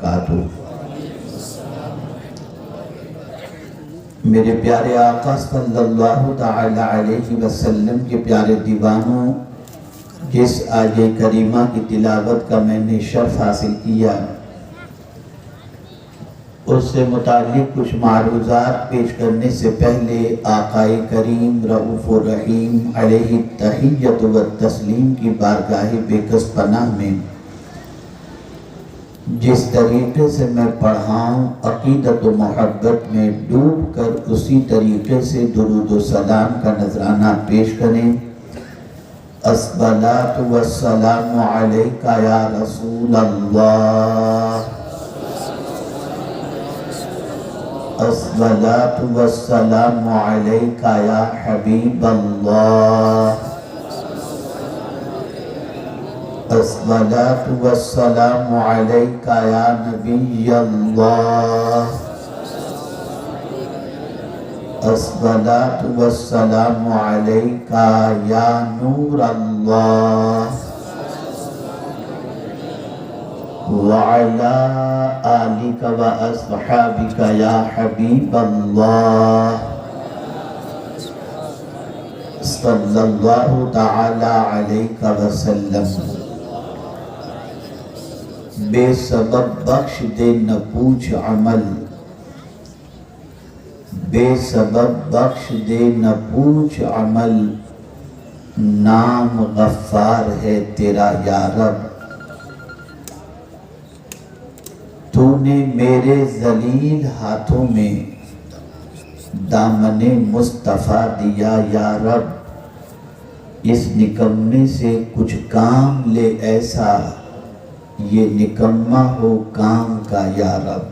وبرکاتہ۔ میرے پیارے آقا صلی اللہ تعالی علیہ وسلم کے پیارے دیوانوں، جس آیہ کریمہ کی تلاوت کا میں نے شرف حاصل کیا، اس سے متعلق کچھ معروضات پیش کرنے سے پہلے آقا کریم رؤوف الرحیم علیہ التحیۃ والتسلیم کی بارگاہ بے کس پناہ میں جس طریقے سے میں پڑھاؤں، عقیدت و محبت میں ڈوب کر اسی طریقے سے درود و سلام کا نذرانہ پیش کریں۔ الصلاۃ والسلام علیک یا رسول اللہ، الصلاۃ والسلام علیک یا حبیب اللہ، الصلاۃ والسلام علیک یا نبی اللہ، الصلاۃ والسلام علیک یا نور اللہ، وعلی آلک و اصحابک یا حبیب اللہ، صلی اللہ تعالی علیہ وسلم۔ بے سبب بخش دے نہ پوچھ عمل، بے سبب بخش دے نہ پوچھ عمل، نام غفار ہے تیرا یا رب۔ تو نے میرے ذلیل ہاتھوں میں دامن مصطفیٰ دیا یا رب، اس نکمے سے کچھ کام لے ایسا، یہ نکمہ ہو کام کا یا رب۔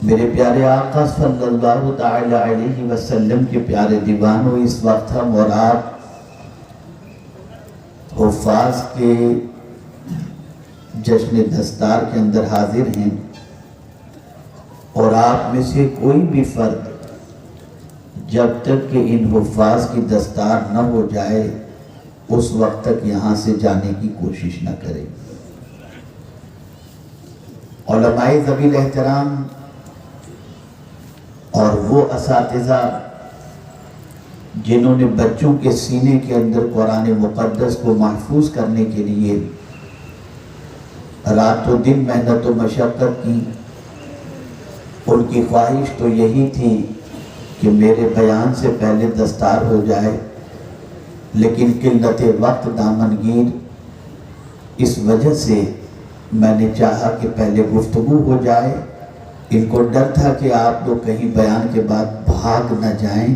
میرے پیارے آقا صلی اللہ تعالی علیہ وسلم کے پیارے دیوانوں، اس وقت ہم اور آپ حفاظ کے جشن دستار کے اندر حاضر ہیں، اور آپ میں سے کوئی بھی فرد جب تک کہ ان حفاظ کی دستار نہ ہو جائے اس وقت تک یہاں سے جانے کی کوشش نہ کرے۔ علماء ذوی الاحترام اور وہ اساتذہ جنہوں نے بچوں کے سینے کے اندر قرآن مقدس کو محفوظ کرنے کے لیے رات و دن محنت و مشقت کی، ان کی خواہش تو یہی تھی کہ میرے بیان سے پہلے دستار ہو جائے، لیکن قلت وقت دامنگیر، اس وجہ سے میں نے چاہا کہ پہلے گفتگو ہو جائے۔ ان کو ڈر تھا کہ آپ لوگ کہیں بیان کے بعد بھاگ نہ جائیں،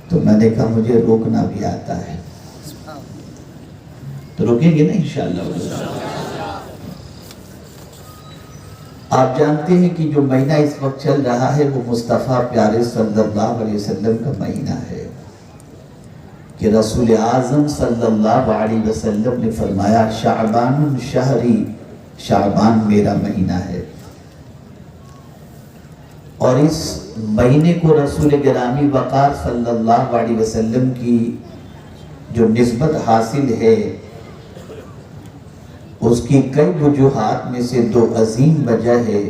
تو میں نے کہا مجھے روکنا بھی آتا ہے، تو روکیں گے نا انشاءاللہ۔ آپ جانتے ہیں کہ جو مہینہ اس وقت چل رہا ہے وہ مصطفیٰ پیارے صلی اللہ علیہ وسلم کا مہینہ ہے، کہ رسول اعظم صلی اللہ علیہ وسلم نے فرمایا شعبان شہری، شعبان میرا مہینہ ہے، اور اس مہینے کو رسول گرامی وقار صلی اللہ علیہ وسلم کی جو نسبت حاصل ہے، اس کی کئی وجوہات میں سے دو عظیم وجہ ہے۔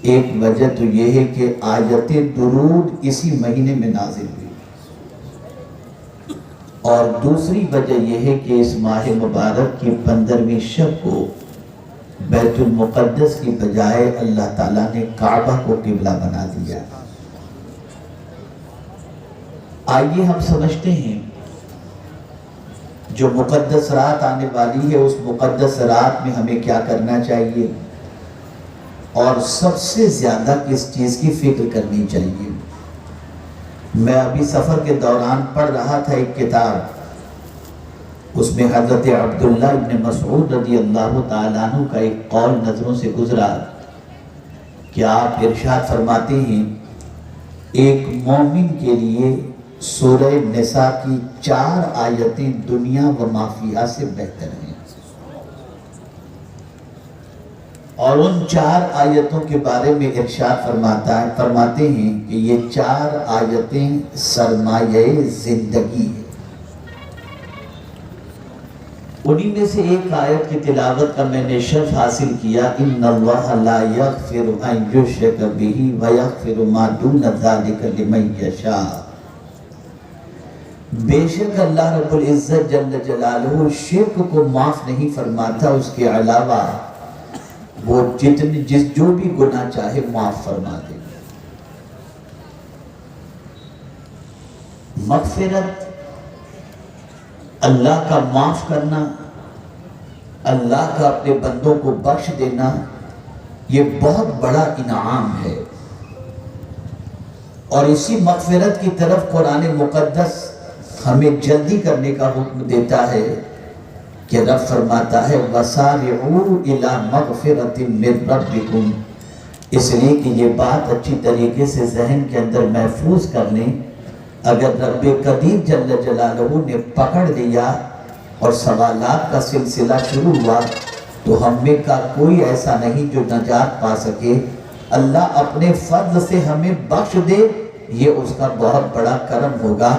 ایک وجہ تو یہ ہے کہ آیت درود اسی مہینے میں نازل ہوئی، اور دوسری وجہ یہ ہے کہ اس ماہ مبارک کی 15ویں شب کو بیت المقدس کی بجائے اللہ تعالیٰ نے کعبہ کو قبلہ بنا دیا۔ آئیے ہم سمجھتے ہیں جو مقدس رات آنے والی ہے، اس مقدس رات میں ہمیں کیا کرنا چاہیے، اور سب سے زیادہ کس چیز کی فکر کرنی چاہیے۔ میں ابھی سفر کے دوران پڑھ رہا تھا ایک کتاب، اس میں حضرت عبداللہ ابن مسعود رضی اللہ تعالیٰ عنہ کا ایک قول نظروں سے گزرا کہ آپ ارشاد فرماتے ہیں ایک مومن کے لیے سورہ نساء کی 4 آیتیں دنیا و ما فیہا سے بہتر ہیں، اور ان 4 آیتوں کے بارے میں ارشاد فرماتے ہیں کہ یہ 4 آیتیں سرمایہ زندگی ہے۔ انہی میں سے ایک آیت کی تلاوت کا میں نے شرف حاصل کیا، ان اللہ لا یغفر ان یشرک بہ ویغفر ما دون ذلک لمن یشاء۔ بے شک اللہ رب العزت جل جلالہ شرک کو معاف نہیں فرماتا، اس کے علاوہ وہ جو بھی گناہ چاہے معاف فرما دے۔ مغفرت، اللہ کا معاف کرنا، اللہ کا اپنے بندوں کو بخش دینا، یہ بہت بڑا انعام ہے۔ اور اسی مغفرت کی طرف قرآن مقدس ہمیں جلدی کرنے کا حکم دیتا ہے کہ رب فرماتا ہے وَسَارِعُوا إِلَى مَغْفِرَةٍ مِّن رَبِّكُمْ، اس لیے کہ یہ بات اچھی طریقے سے ذہن کے اندر محفوظ کر لیں۔ اگر رب قدیر جل جلالہ نے پکڑ لیا اور سوالات کا سلسلہ شروع ہوا تو ہم میں کا کوئی ایسا نہیں جو نجات پا سکے۔ اللہ اپنے فضل سے ہمیں بخش دے، یہ اس کا بہت بڑا کرم ہوگا۔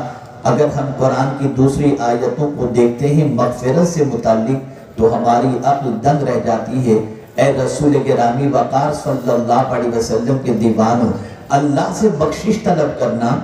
اگر ہم قرآن کی دوسری آیتوں کو دیکھتے ہیں مغفرت سے متعلق تو ہماری عقل دنگ رہ جاتی ہے۔ اے رسول گرامی وقار صلی اللہ علیہ وسلم کے دیوانوں، اللہ سے بخشش طلب کرنا،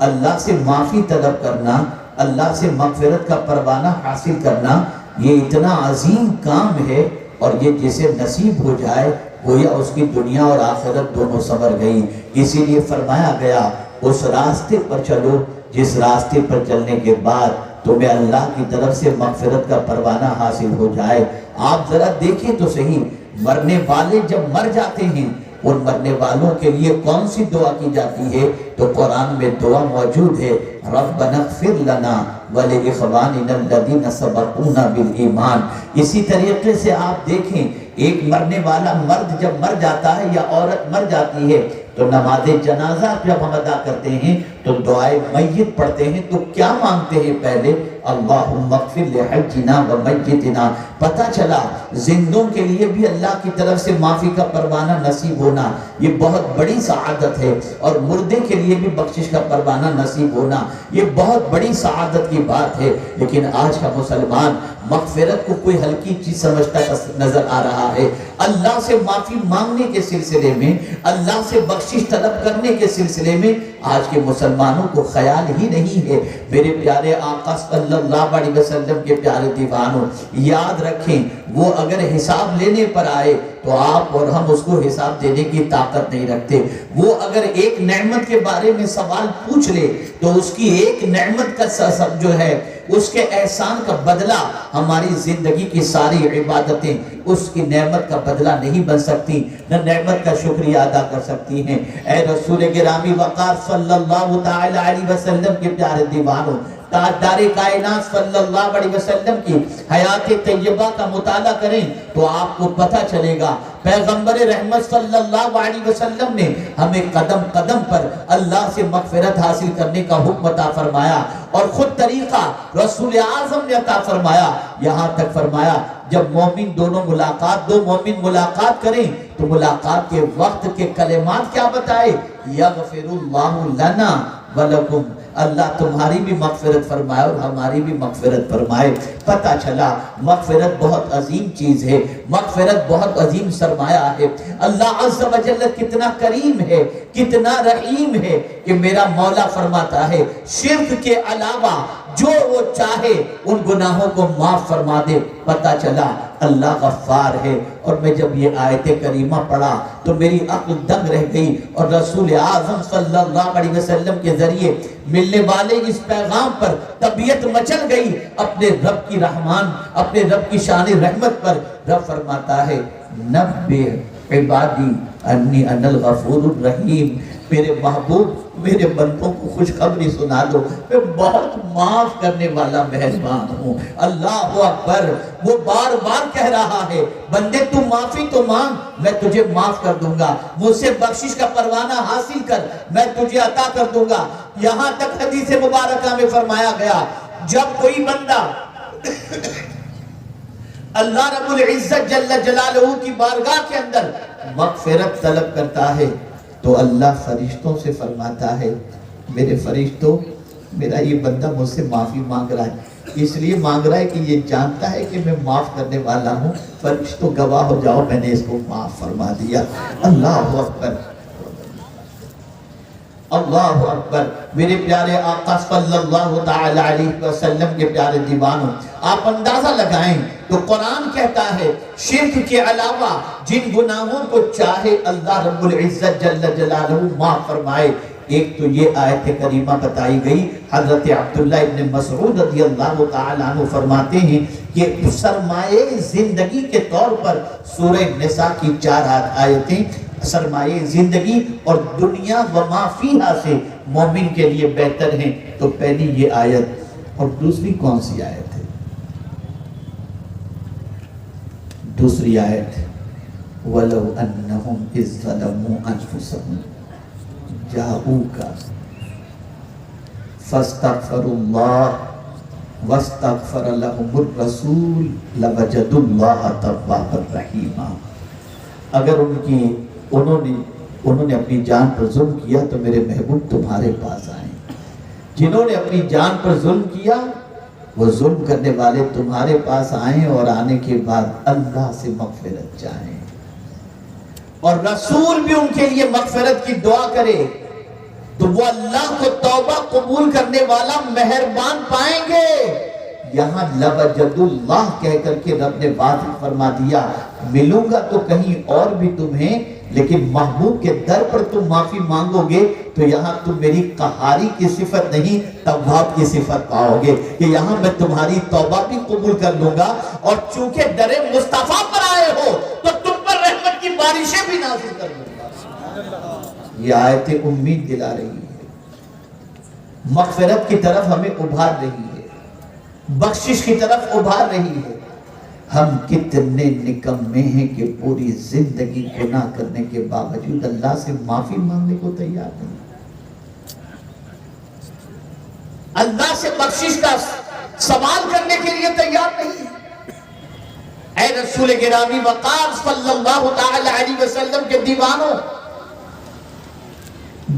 اللہ سے معافی طلب کرنا، اللہ سے مغفرت کا پروانہ حاصل کرنا، یہ اتنا عظیم کام ہے، اور یہ جسے نصیب ہو جائے گویا اس کی دنیا اور آخرت دونوں سنور گئی۔ اسی لیے فرمایا گیا اس راستے پر چلو جس راستے پر چلنے کے بعد تمہیں اللہ کی طرف سے مغفرت کا پروانہ حاصل ہو جائے۔ آپ ذرا دیکھیں تو صحیح، مرنے والے جب مر جاتے ہیں ان مرنے والوں کے لیے کون سی دعا کی جاتی ہے؟ تو قرآن میں دعا موجود ہے، ربنا اغفر لنا ولإخواننا الذین سبقونا بالایمان۔ اسی طریقے سے آپ دیکھیں ایک مرنے والا مرد جب مر جاتا ہے یا عورت مر جاتی ہے تو نماز جنازہ جب ہم ادا کرتے ہیں تو دعائے میت پڑھتے ہیں تو کیا مانگتے ہیں؟ پہلے اللہم اغفر لحجنا و میتنا۔ پتہ چلا زندوں کے لیے بھی اللہ کی طرف سے معافی کا پروانہ نصیب ہونا یہ بہت بڑی سعادت ہے، اور مردے کے لیے بھی بخشش کا پروانہ نصیب ہونا یہ بہت بڑی سعادت کی بات ہے۔ لیکن آج کا مسلمان مغفرت کو کوئی ہلکی چیز سمجھتا نظر آ رہا ہے۔ اللہ سے معافی مانگنے کے سلسلے میں، اللہ سے بخشش طلب کرنے کے سلسلے میں آج کے مسلمانوں کو خیال ہی نہیں ہے۔ میرے پیارے آقا صلی اللہ علیہ وسلم کے پیارے دیوانوں، یاد رکھیں وہ اگر حساب لینے پر آئے تو آپ اور ہم اس کو حساب دینے کی طاقت نہیں رکھتے۔ وہ اگر ایک نعمت کے بارے میں سوال پوچھ لے تو اس کی ایک نعمت کا سب جو ہے اس کے احسان کا بدلہ ہماری زندگی کی ساری عبادتیں اس کی نعمت کا بدلہ نہیں بن سکتی، نہ نعمت کا شکریہ ادا کر سکتی ہیں۔ اے رسول گرامی وقار صلی اللہ تعالی علیہ وسلم کے پیارے دیوانوں، تاجدار کائنات صلی اللہ علیہ وسلم کی حیات طیبہ کا مطالعہ کریں تو آپ کو پتہ چلے گا پیغمبر رحمت صلی اللہ علیہ وسلم نے ہمیں قدم قدم پر اللہ سے مغفرت حاصل کرنے کا حکم عطا فرمایا، اور خود طریقہ رسول اعظم نے عطا فرمایا۔ یہاں تک فرمایا جب مومن دو مومن ملاقات کریں تو ملاقات کے وقت کے کلمات کیا بتائے؟ یغفر اللہ لنا ولکم، اللہ تمہاری بھی مغفرت فرمائے اور ہماری بھی مغفرت فرمائے۔ پتہ چلا مغفرت بہت عظیم چیز ہے، مغفرت بہت عظیم سرمایہ ہے۔ اللہ عز و جل کتنا کریم ہے، کتنا رحیم ہے کہ میرا مولا فرماتا ہے شرک کے علاوہ جو وہ چاہے ان گناہوں کو معاف فرما دے۔ پتہ چلا اللہ غفار ہے۔ اور میں جب یہ آیت کریمہ پڑھا تو میری عقل دنگ رہ گئی، اور رسول اعظم صلی اللہ علیہ وسلم کے ذریعے ملنے والے اس پیغام پر طبیعت مچل گئی اپنے رب کی رحمان، اپنے رب کی شان رحمت پر۔ رب فرماتا ہے نبئ عبادی انی انا الغفور الرحیم، میرے محبوب میرے بندوں کو خوشخبری سنا دو، میں بہت معاف کرنے والا مہربان ہوں۔ اللہ اکبر، وہ بار بار کہہ رہا ہے بندے تو معافی تو مانگ، میں تجھے معاف کر دوں گا، مجھ سے بخشش کا پروانہ حاصل کر، میں تجھے عطا کر دوں گا۔ یہاں تک حدیث مبارکہ میں فرمایا گیا جب کوئی بندہ اللہ رب العزت جل جلالہ کی بارگاہ کے اندر مغفرت طلب کرتا ہے تو اللہ فرشتوں سے فرماتا ہے میرے فرشتوں، میرا یہ بندہ مجھ سے معافی مانگ رہا ہے، اس لیے مانگ رہا ہے کہ یہ جانتا ہے کہ میں معاف کرنے والا ہوں، فرشتوں گواہ ہو جاؤ میں نے اس کو معاف فرما دیا۔ اللہ اکبر، اللہ اکبر۔ میرے پیارے آقا صلی اللہ تعالی علیہ وسلم کے پیارے دیوانوں، آپ اندازہ لگائیں تو قرآن کہتا ہے شرک کے علاوہ جن گناہوں کو چاہے اللہ رب العزت جل جلالہ معاف فرمائے، ایک تو یہ آیت کریمہ بتائی گئی۔ حضرت عبداللہ ابن مسعود رضی اللہ تعالی عنہ فرماتے ہیں کہ سرمایہ زندگی کے طور پر سورہ نساء کی 4 آیتیں سرمایہ زندگی اور دنیا و ما فیہا سے مومن کے لیے بہتر ہیں۔ تو پہلی یہ آیت، اور دوسری کون سی آیت ہے؟ دوسری آیت وَلَوْ أَنَّهُمْ إِذْ ظَلَمُوا أَنفُسَهُمْ جاءوك فاستغفروا الله واستغفر لهم الرسول لوجدوا الله توابا رحیما۔ اگر انہوں نے اپنی جان پر ظلم کیا تو میرے محبوب تمہارے پاس آئیں۔ جنہوں نے اپنی جان پر ظلم کیا وہ ظلم کرنے والے تمہارے پاس آئیں اور آنے کے بعد اللہ سے مغفرت چاہیں اور رسول بھی ان کے لیے مغفرت کی دعا کرے تو وہ اللہ کو توبہ قبول کرنے والا مہربان پائیں گے۔ یہاں لوجد اللہ کہہ کر کے رب نے واضح فرما دیا ملوں گا تو کہیں اور بھی تمہیں، لیکن محبوب کے در پر تم معافی مانگو گے تو یہاں تم میری قہاری کی صفت نہیں تواب کی صفت پاؤ گے کہ یہاں میں تمہاری توبہ بھی قبول کر لوں گا، اور چونکہ در مصطفیٰ پر آئے ہو تو تم پر رحمت کی بارشیں بھی نازل کر دوں گا۔ یہ آیت امید دلا رہی ہے، مغفرت کی طرف ہمیں ابھار رہی ہے، بخشش کی طرف ابھار رہی ہے۔ ہم کتنے نکمے ہیں کہ پوری زندگی گناہ کرنے کے باوجود اللہ سے معافی مانگنے کو تیار نہیں، اللہ سے بخشش کا سوال کرنے کے لیے تیار نہیں۔ اے رسول گرامی وقار صلی اللہ تعالی علیہ وسلم کے دیوانوں،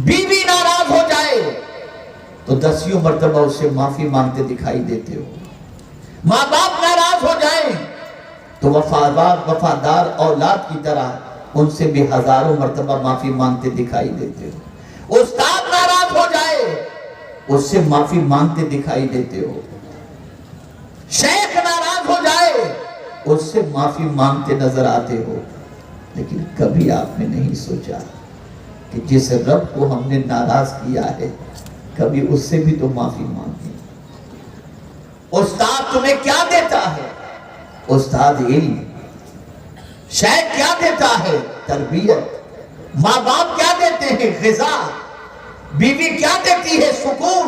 بیوی ناراض ہو جائے تو 10 مرتبہ اس سے معافی مانگتے دکھائی دیتے ہو، ماں باپ ناراض ہو جائیں تو وفادار اولاد کی طرح ان سے بھی 1000 مرتبہ معافی مانگتے دکھائی دیتے ہو، استاد ناراض ہو جائے اس سے معافی مانگتے دکھائی دیتے ہو، شیخ ناراض ہو جائے اس سے معافی مانگتے نظر آتے ہو، لیکن کبھی آپ نے نہیں سوچا کہ جس رب کو ہم نے ناراض کیا ہے کبھی اس سے بھی تو معافی مانگیں۔ استاد تمہیں کیا دیتا ہے؟ استاد علم، شیخ کیا دیتا ہے؟ تربیت، ماں باپ کیا دیتے ہیں؟ غذا، بیوی کیا دیتی ہے؟ سکون۔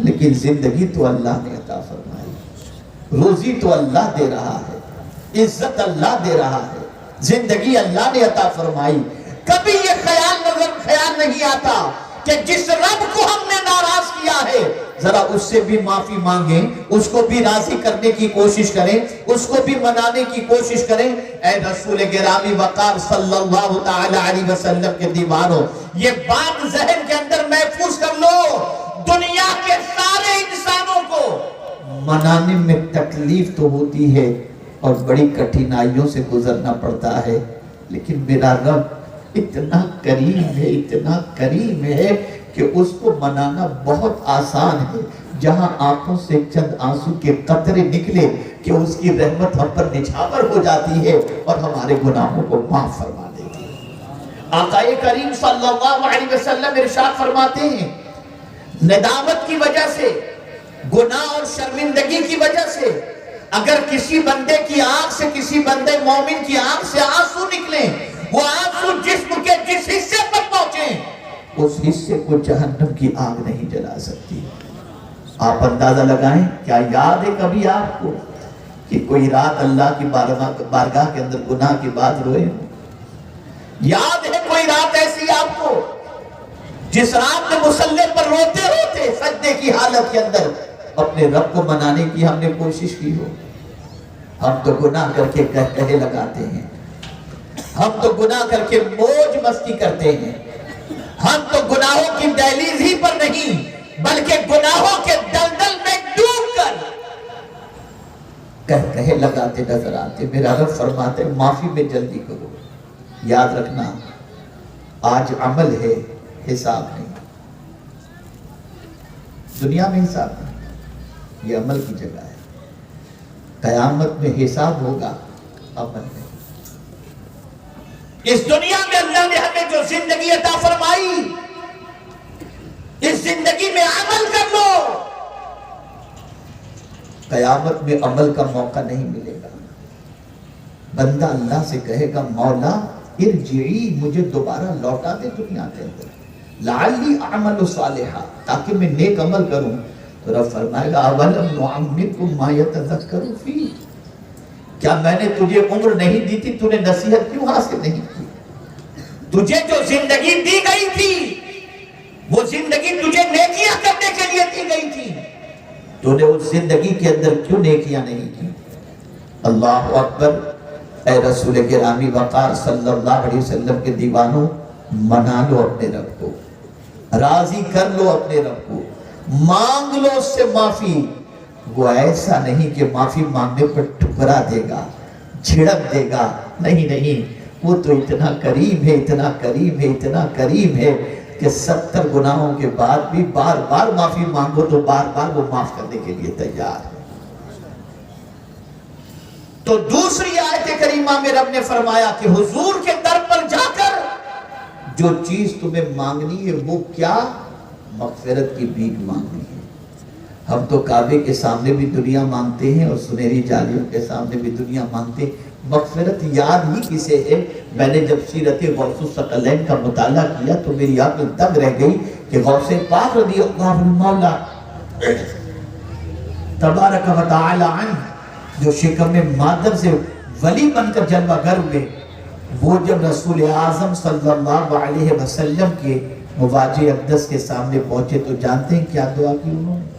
لیکن زندگی تو اللہ نے عطا فرمائی، روزی تو اللہ دے رہا ہے، عزت اللہ دے رہا ہے، زندگی اللہ نے عطا فرمائی۔ کبھی یہ خیال نہیں آتا کہ جس رب کو ہم نے ناراض کیا ہے ذرا اس سے بھی معافی مانگیں، اس کو بھی راضی کرنے کی کوشش کریں، اس کو بھی منانے کی کوشش کریں۔ اے رسول گرامی وقار صلی اللہ تعالی علیہ وسلم کے دیوانوں، یہ بات ذہن کے اندر محفوظ کر لو، دنیا کے سارے انسانوں کو منانے میں تکلیف تو ہوتی ہے اور بڑی کٹھنائیوں سے گزرنا پڑتا ہے، لیکن میرا رب اتنا کریم ہے، اتنا کریم ہے کہ اس کو منانا بہت آسان ہے۔ جہاں آنکھوں سے چند آنسو کے قطرے نکلے کہ اس کی رحمت ہم پر نچھاور ہو جاتی ہے اور ہمارے گناہوں کو معاف فرما دیتی ہے۔ آقا کریم صلی اللہ علیہ وسلم ارشاد فرماتے ہیں ندامت کی وجہ سے، گناہ اور شرمندگی کی وجہ سے اگر کسی بندے کی آنکھ سے، کسی بندے مومن کی آنکھ سے آنسو نکلیں، وہ آنسو جسم کے جس حصے پر پہنچیں اس حصے کو جہنم کی آگ نہیں جلا سکتی۔ آپ اندازہ لگائیں، کیا یاد ہے کبھی آپ کو کہ کوئی رات اللہ کی بارگاہ کے اندر گناہ کی بات روئے؟ یاد ہے کوئی رات ایسی آپ کو جس رات میں مصلی پر روتے روتے سجدے کی حالت کے اندر اپنے رب کو منانے کی ہم نے کوشش کی ہو؟ ہم تو گناہ کر کے کہے لگاتے ہیں، ہم تو گناہ کر کے موج مستی کرتے ہیں، ہم تو گناہوں کی دہلیز ہی پر نہیں بلکہ گناہوں کے دلدل میں ڈوب کر کہے لگاتے نظر آتے. میرا رب فرماتے معافی میں جلدی کرو. یاد رکھنا آج عمل ہے، حساب نہیں. دنیا میں حساب نہیں، یہ عمل کی جگہ ہے. قیامت میں حساب ہوگا، عمل نہیں. اس دنیا میں اللہ نے ہمیں جو زندگی عطا فرمائی، اس زندگی میں عمل کر لو. قیامت میں عمل کا موقع نہیں ملے گا. بندہ اللہ سے کہے گا مولا ارجعی، مجھے دوبارہ لوٹا دے دنیا کے اندر، لعلی اعمل صالحا، تاکہ میں نیک عمل کروں. تو رب فرمائے گا اولم نعمرکم ما یتذکر فیہ، کیا میں نے تجھے عمر نہیں دی تھی؟ تو نے نصیحت کیوں حاصل نہیں کی؟ تجھے جو زندگی دی گئی تھی وہ زندگی تجھے نیکیاں کرنے کے لیے دی گئی تھی، تو نے اس زندگی کے اندر کیوں نیکیاں نہیں کی؟ اللہ اکبر. اے رسول گرامی وقار صلی اللہ علیہ وسلم کے دیوانوں، منا لو اپنے رب کو، راضی کر لو اپنے رب کو، مانگ لو اس سے معافی. وہ ایسا نہیں کہ معافی مانگنے پر ٹھکرا دے گا، جھڑک دے گا. نہیں نہیں، وہ تو اتنا کریم ہے، اتنا کریم ہے، اتنا کریم ہے کہ 70 گناہوں کے بعد بھی بار بار معافی مانگو تو بار بار وہ معاف کرنے کے لیے تیار ہے. تو دوسری آیت کریمہ میں رب نے فرمایا کہ حضور کے در پر جا کر جو چیز تمہیں مانگنی ہے وہ کیا؟ مغفرت کی بھیک مانگنی ہے. ہم تو کعبے کے سامنے بھی دنیا مانگتے ہیں اور سنہری جالیوں کے سامنے بھی دنیا مانگتے ہیں. مغفرت یاد ہی کسے ہے؟ میں نے جب سیرت غوث الثقلین کا مطالعہ کیا تو میری آنکھ میں دگ رہ گئی کہ غوث پاک رضی اللہ مولا تبارک و تعالی عنہ، جو شکم مادر سے ولی بن کر جلوہ گر ہوئے، وہ جب رسول اعظم صلی اللہ علیہ وسلم کے مواجہ اقدس کے سامنے پہنچے تو جانتے ہیں کیا دعا کی انہوں نے؟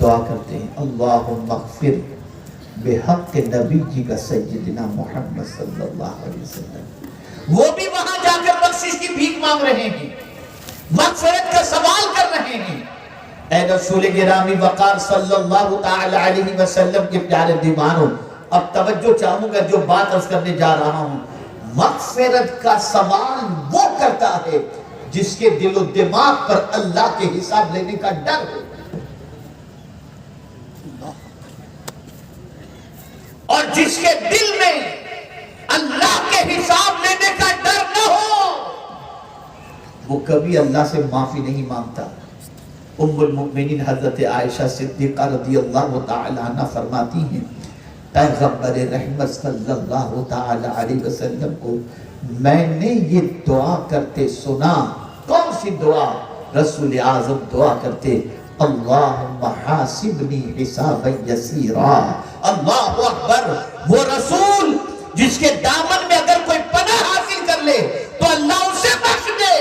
دعا کرتے ہیں اللہم اغفر بحق نبی جی کا سیدنا محمد صلی اللہ علیہ وسلم. وہ بھی وہاں جا کر بخشش کی بھیک مانگ رہے ہیں، مغفرت کا سوال کر رہے ہیں. اے رسول گرامی وقار صلی اللہ تعالی علیہ وسلم کے پیارے دیوانوں، اب توجہ چاہوں گا جو بات عرض کرنے جا رہا ہوں. مغفرت کا سوال وہ کرتا ہے جس کے دل و دماغ پر اللہ کے حساب لینے کا ڈر ہو، اور جس کے دل میں اللہ کے حساب لینے کا ڈر نہ ہو وہ کبھی اللہ سے معافی نہیں مانگتا. ام المؤمنین حضرت عائشہ صدیقہ رضی اللہ تعالی عنہ فرماتی ہیں پیغمبر رحمت صلی اللہ تعالی علیہ وسلم کو میں نے یہ دعا کرتے سنا. کون سی دعا؟ رسول اعظم دعا کرتے اللہم حاسبنی حسابا یسیرا. اللہ اکبر. وہ رسول جس کے دامن میں اگر کوئی پناہ حاصل کر لے تو اللہ اسے بخش دے.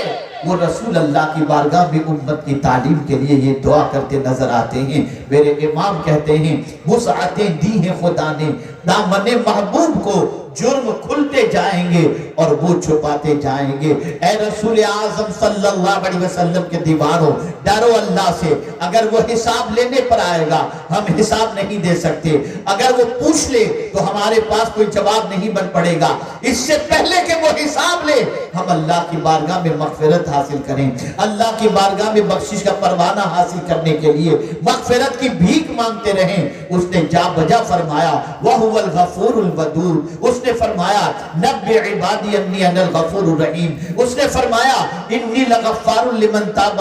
وہ رسول اللہ کی بارگاہ میں امت کی تعلیم کے لیے یہ دعا کرتے نظر آتے ہیں. میرے امام کہتے ہیں وسعتیں دی ہیں خدا نے دامن محبوب کو، جرم کھلتے جائیں گے اور وہ چھپاتے جائیں گے. اے رسول اعظم صلی اللہ علیہ وسلم کے دیوانوں، ڈرو اللہ سے. اگر وہ حساب لینے پر آئے گا ہم حساب نہیں دے سکتے، اگر وہ پوچھ لے تو ہمارے پاس کوئی جواب نہیں بن پڑے گا. اس سے پہلے کہ وہ حساب لے ہم اللہ کی بارگاہ میں مغفرت حاصل کریں، اللہ کی بارگاہ میں بخشش کا پروانہ حاصل کرنے کے لیے مغفرت کی بھیک مانگتے رہیں. اس نے جا بجا فرمایا وَهُوَ الْغَفُورُ الْوَدُودُ. اس نے فرمایا نبّ عبادی انی انا الغفور الرحیم. اس نے فرمایا انی لغفار لمن تاب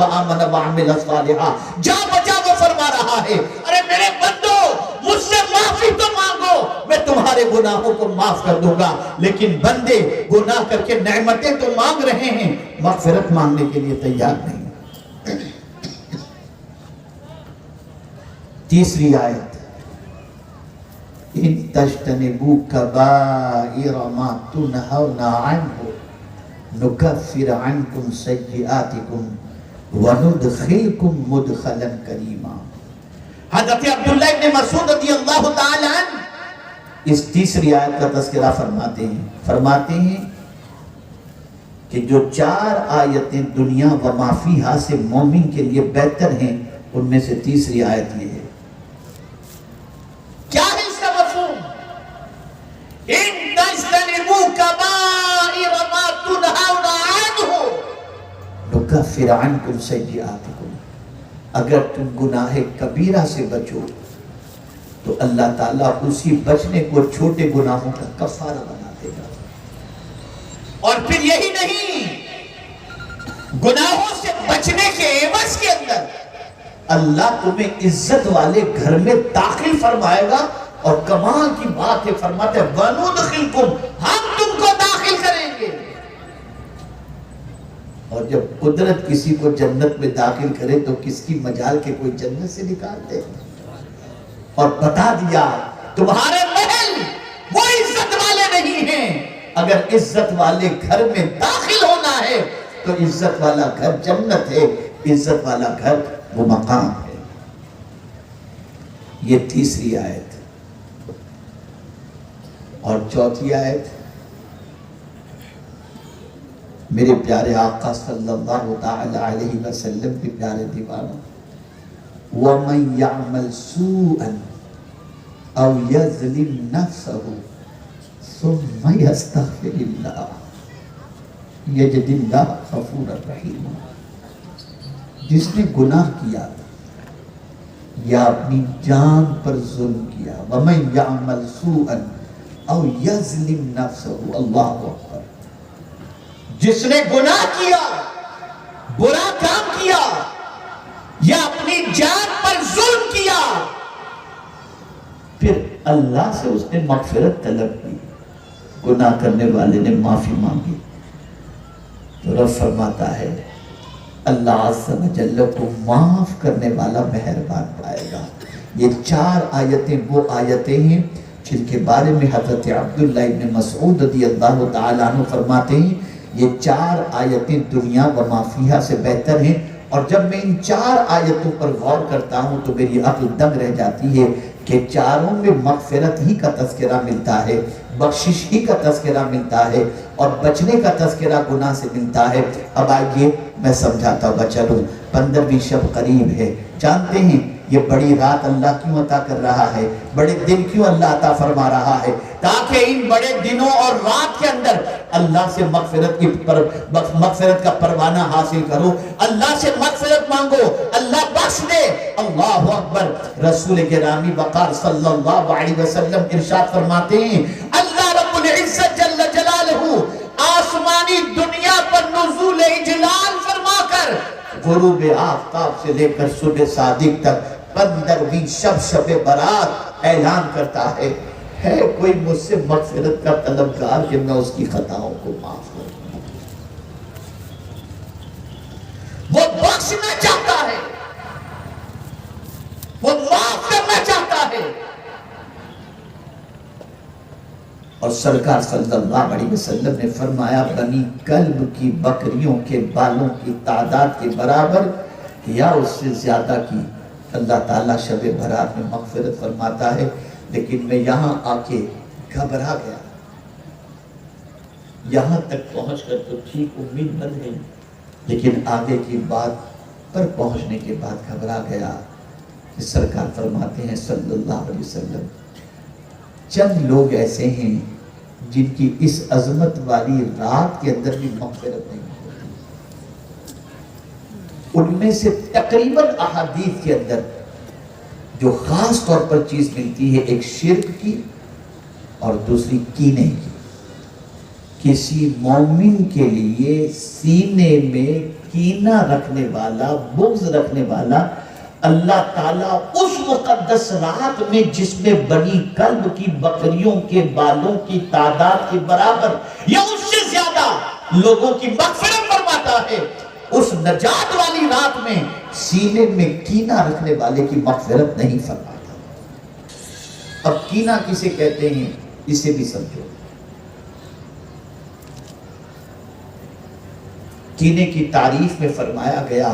وآمن وعمل صالحا. جا بجا وہ فرما رہا ہے ارے میرے بندو مجھ سے معافی تو مانگو، میں تمہارے گناہوں کو معاف کر دوں گا. لیکن بندے گناہ کر کے نعمتیں تو مانگ رہے ہیں، مغفرت مانگنے کے لیے تیار نہیں. تیسری آیت ان تجتنبوا کبائر ما تنہون عنہ نکفر عنکم سیئاتکم وندخلکم مدخلا کریما. حضرت عبداللہ ابن مسعود رضی اللہ تعالی عنہ اس تیسری آیت کا تذکرہ فرماتے ہیں کہ جو 4 آیتیں دنیا و ما فیہا سے مومن کے لیے بہتر ہیں ان میں سے تیسری آیت یہ ہے ان تجتنبوا کبائر ما تنہون عنہ نکفر عنکم سیئاتکم، اگر تم گناہ کبیرہ سے بچو تو اللہ تعالیٰ اسی بچنے کو چھوٹے گناہوں کا کفارہ بنا دے گا۔ اور پھر یہی نہیں، گناہوں سے بچنے کے عوض کے اندر اللہ تمہیں عزت والے گھر میں داخل فرمائے گا، اور کمال کی بات ہے فرماتے ہیں وَنُدْخِلْكُمْ، ہم تم کو داخل کریں گے۔ اور جب قدرت کسی کو جنت میں داخل کرے تو کس کی مجال کے کوئی جنت سے نکال دے، اور بتا دیا تمہارے محل وہ عزت والے نہیں ہیں، اگر عزت والے گھر میں داخل ہونا ہے تو عزت والا گھر جنت ہے، عزت والا گھر وہ مقام ہے۔ یہ تیسری آیت۔ اور چوتھی آیت، میرے پیارے آقا صلی اللہ تعالی علیہ وسلم کے پیارے دیوانوں، وَمَنْ يَعْمَلْ سُوءًا أَوْ يَظْلِمْ نَفْسَهُ ثُمَّ يَسْتَغْفِرِ اللَّهَ يَجِدِ اللَّهَ غَفُورًا رَحِيمًا، جس نے گناہ کیا یا اپنی جان پر ظلم کیا، وَمَنْ يَعْمَلْ سُوءًا أَوْ يَظْلِمْ نَفْسَهُ، اللہ اکبر، جس نے گناہ کیا، برا کام کیا یا اپنی جان پر ظلم کیا، پھر اللہ سے اس نے مغفرت طلب کی، گناہ کرنے والے نے معافی مانگی، تو رب فرماتا ہے اللہ عز و جل کو معاف کرنے والا مہربان پائے گا۔ یہ چار آیتیں وہ آیتیں ہیں جن کے بارے میں حضرت عبداللہ ابن مسعود رضی اللہ تعالیٰ عنہ فرماتے ہیں یہ چار آیتیں دنیا و ما فیہا سے بہتر ہیں، اور جب میں ان چار آیتوں پر غور کرتا ہوں تو میری عقل دنگ رہ جاتی ہے کہ چاروں میں مغفرت ہی کا تذکرہ ملتا ہے، بخشش ہی کا تذکرہ ملتا ہے، اور بچنے کا تذکرہ گناہ سے ملتا ہے۔ اب آئیے میں سمجھاتا ہوں، چلو 15ویں شب قریب ہے، جانتے ہیں یہ بڑی رات اللہ کیوں عطا کر رہا ہے، بڑے دن کیوں اللہ عطا فرما رہا ہے، تاکہ ان بڑے دنوں اور رات کے اندر اللہ سے مغفرت کا پروانہ حاصل کرو، اللہ سے مغفرت مانگو، اللہ بخش دے۔ اللہ اکبر۔ رسول گرامی وقار صلی اللہ علیہ وسلم ارشاد فرماتے ہیں اللہ رب العزت جل جلالہ آسمانی دنیا پر نزول اجلال فرما کر غروب آفتاب سے لے کر صبح صادق تک 15ویں شب برات اعلان کرتا ہے کوئی مجھ سے مغفرت کا طلبگار کہ میں اس کی خطاؤں کو معاف کروں۔ وہ بخشنا چاہتا ہے، وہ معاف کرنا چاہتا ہے، اور سرکار صلی اللہ علیہ وسلم نے فرمایا بنی کلب کی بکریوں کے بالوں کی تعداد کے برابر یا اس سے زیادہ کی اللہ تعالیٰ شب برات میں مغفرت فرماتا ہے۔ لیکن میں یہاں آ کے گھبرا گیا، یہاں تک پہنچ کر تو ٹھیک امید بن گئی، لیکن آگے کی بات پر پہنچنے کے بعد گھبرا گیا کہ سرکار فرماتے ہیں صلی اللہ علیہ وسلم چند لوگ ایسے ہیں جن کی اس عظمت والی رات کے اندر بھی مغفرت نہیں ہوتی، ان میں سے تقریباً احادیث کے اندر جو خاص طور پر چیز ملتی ہے ایک شرک کی اور دوسری کینے کی۔ کسی مومن کے لیے سینے میں کینہ رکھنے والا، بغض رکھنے والا، اللہ تعالیٰ اس مقدس رات میں جس میں بنی کلب کی بکریوں کے بالوں کی تعداد کے برابر یا اس سے زیادہ لوگوں کی مغفرت فرماتا ہے، اس نجات والی رات میں سینے میں کینہ رکھنے والے کی مغفرت نہیں فرماتا۔ اب کینہ کسے کہتے ہیں اسے بھی سمجھو۔ کینے کی تعریف میں فرمایا گیا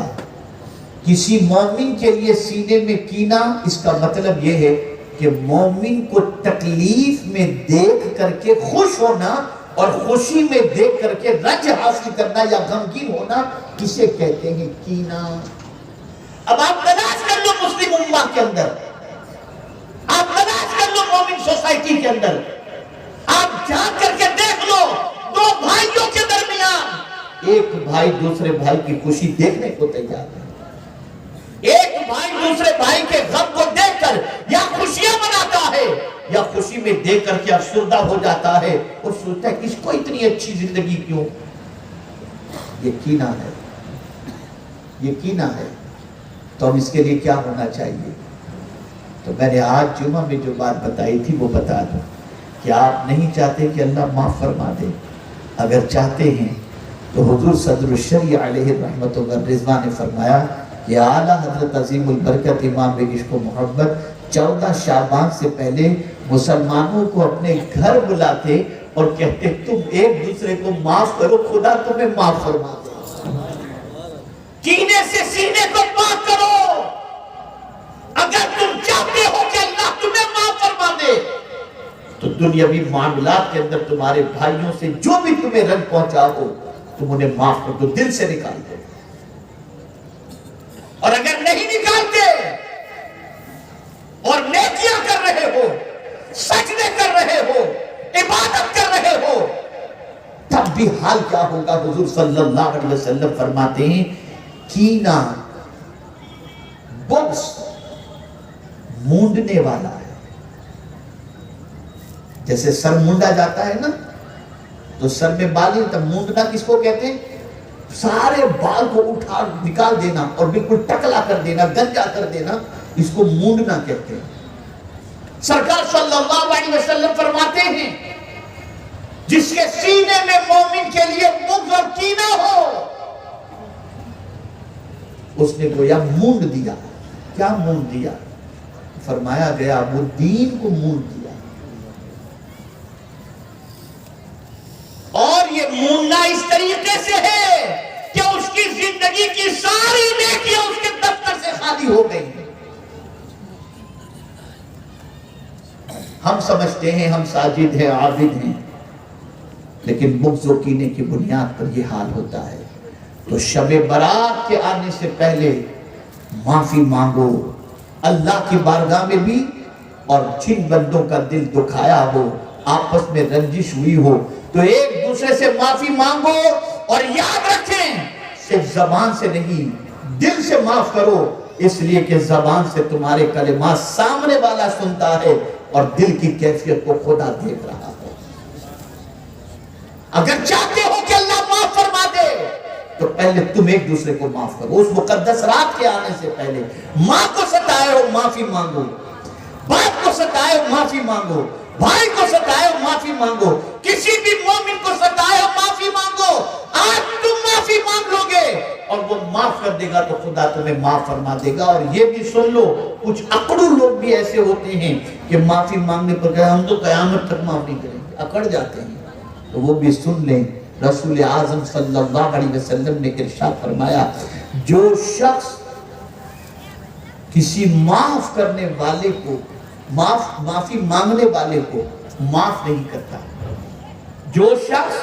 کسی مومن کے لیے سینے میں کینہ، اس کا مطلب یہ ہے کہ مومن کو تکلیف میں دیکھ کر کے خوش ہونا اور خوشی میں دیکھ کر کے رنج حاصل کرنا یا غمگین ہونا، کسے کہتے ہیں کینہ۔ اب آپ تلاش کر لو مسلم امہ کے اندر، آپ تلاش کر لو مومن سوسائٹی کے اندر، آپ جھانک کر کے دیکھ لو، دو بھائیوں کے درمیان ایک بھائی دوسرے بھائی کی خوشی دیکھنے کو تیار ہے، ایک بھائی دوسرے بھائی کے غم کو دیکھ کر یا خوشیاں مناتا ہے یا خوشی میں دیکھ کر کے افسردہ ہو جاتا ہے اور سوچتا ہے کہ اس کو اتنی اچھی زندگی کیوں؟ یہ کینہ ہے، یہ کینہ ہے۔ تو ہم اس کے لیے کیا ہونا چاہیے؟ تو میں نے آج جمعہ میں جو بات بتائی تھی وہ بتا دوں کہ آپ نہیں چاہتے کہ اللہ معاف فرما دے، اگر چاہتے ہیں تو حضور صدر الشریعہ علیہ رحمت و رضوان نے فرمایا کہ اعلیٰ حضرت عظیم البرکت امام عشق و محبت 14 شعبان سے پہلے مسلمانوں کو اپنے گھر بلاتے اور کہتے تم ایک دوسرے کو معاف کرو، خدا تمہیں معاف فرما دے۔ کینے سے سینے کو پاک کرو، اگر تم چاہتے ہو کہ اللہ تمہیں معاف فرما دے تو دنیاوی معاملات کے اندر تمہارے بھائیوں سے جو بھی تمہیں رنج پہنچا ہو تم انہیں معاف کر دو، دل سے نکال دو۔ اور اگر نہیں نکالتے اور نیکیاں کر رہے ہو، سجدے کر رہے ہو، عبادت کر رہے ہو، تب بھی حال کیا ہوگا؟ حضور صلی اللہ علیہ وسلم فرماتے ہیں کینہ بغض مونڈنے والا ہے۔ جیسے سر مونڈا جاتا ہے نا، تو سر میں بال ہی، تب مونڈنا کس کو کہتے ہیں؟ سارے بال کو اٹھا نکال دینا اور بالکل ٹکلا کر دینا، گنجا کر دینا، اس کو مونڈنا کہتے ہیں۔ سرکار صلی اللہ علیہ وسلم فرماتے ہیں جس کے سینے میں مومن کے لیے بغض اور کینہ ہو اس نے گویا مونڈ دیا۔ کیا مونڈ دیا؟ فرمایا گیا ابو دین کو مونڈ دیا۔ اور یہ مونڈنا اس طریقے سے ہے کہ اس کی زندگی کی ساری نیکیاں اس کے دفتر سے خالی ہو گئی۔ ہم سمجھتے ہیں ہم ساجد ہیں، عابد ہیں، لیکن بغض و کینے کی بنیاد پر یہ حال ہوتا ہے۔ تو شب برات کے آنے سے پہلے معافی مانگو اللہ کی بارگاہ میں بھی، اور جن بندوں کا دل دکھایا ہو، آپس میں رنجش ہوئی ہو، تو ایک دوسرے سے معافی مانگو، اور یاد رکھیں صرف زبان سے نہیں دل سے معاف کرو، اس لیے کہ زبان سے تمہارے کلمات سامنے والا سنتا ہے اور دل کی کیفیت کو خدا دیکھ رہا ہے۔ اگر چاہتے ہو کہ اللہ معاف فرما دے تو پہلے تم ایک دوسرے کو معاف کرو۔ اس مقدس رات کے آنے سے پہلے ماں کو ستائے ہو معافی مانگو، باپ کو ستائے ہو معافی مانگو، بھائی کو ستائے ہو معافی مانگو، کسی بھی مومن کو ستائے ہو معافی مانگو۔ آج تم معافی مانگ لو گے اور وہ معاف کر دے گا تو خدا تمہیں معاف فرما دے گا۔ اور یہ بھی سن لو، کچھ اکڑو لوگ بھی ایسے ہوتے ہیں کہ معافی مانگنے پر کہا ہم تو قیامت تک معاف نہیں کریں گے، اکڑ جاتے ہیں۔ تو وہ بھی سن لیں، رسول اعظم صلی اللہ علیہ وسلم نے ارشاد فرمایا جو شخص کسی معاف کرنے والے کو معافی مانگنے والے کو معاف نہیں کرتا، جو شخص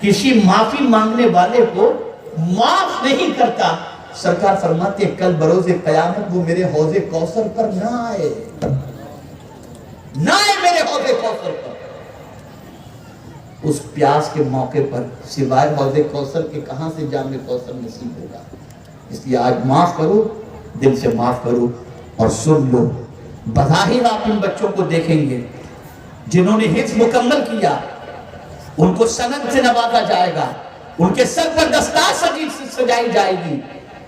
کسی معافی مانگنے والے کو معاف نہیں کرتا، سرکار فرماتے ہیں کل بروز قیامت وہ میرے حوض کوثر پر نہ آئے میرے حوض کوثر پر۔ اس پیاس کے موقع پر سوائے حوض کوثر کے کہاں سے جام کوثر نصیب ہوگا؟ اس لیے آج معاف کرو، دل سے معاف کرو۔ اور سن لو، بظاہر آپ ان بچوں کو دیکھیں گے جنہوں نے حفظ مکمل کیا، ان کو سند سے نوازا جائے گا، ان کے سر پر دستار سجائی جائے گی،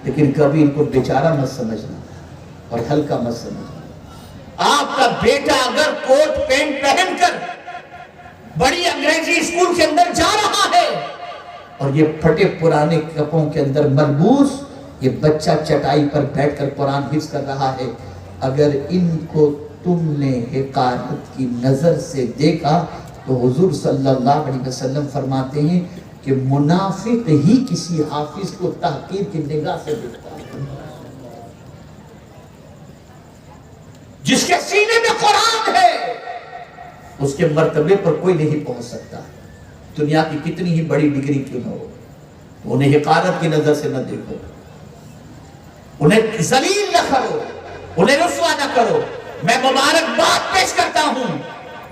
لیکن کبھی ان کو بیچارہ مت سمجھنا اور ہلکا مت سمجھنا۔ آپ کا بیٹا اگر کوٹ پینٹ پہن کر بڑی انگریزی اسکول کے اندر جا رہا ہے اور یہ پھٹے پرانے کپڑوں کے اندر ملبوس یہ بچہ چٹائی پر بیٹھ کر قرآن حفظ کر رہا ہے، اگر ان کو تم نے حقارت کی نظر سے دیکھا تو حضور صلی اللہ علیہ وسلم فرماتے ہیں کہ منافق ہی کسی حافظ کو تحقیر کی نگاہ سے دیکھتا ہے۔ جس کے سینے میں قرآن ہے اس کے مرتبے پر کوئی نہیں پہنچ سکتا، دنیا کی کتنی ہی بڑی ڈگری کیوں نہ ہو۔ انہیں حقارت کی نظر سے نہ دیکھو، انہیں ذلیل نہ کرو، انہیں رسوا نہ کرو۔ میں مبارکباد پیش کرتا ہوں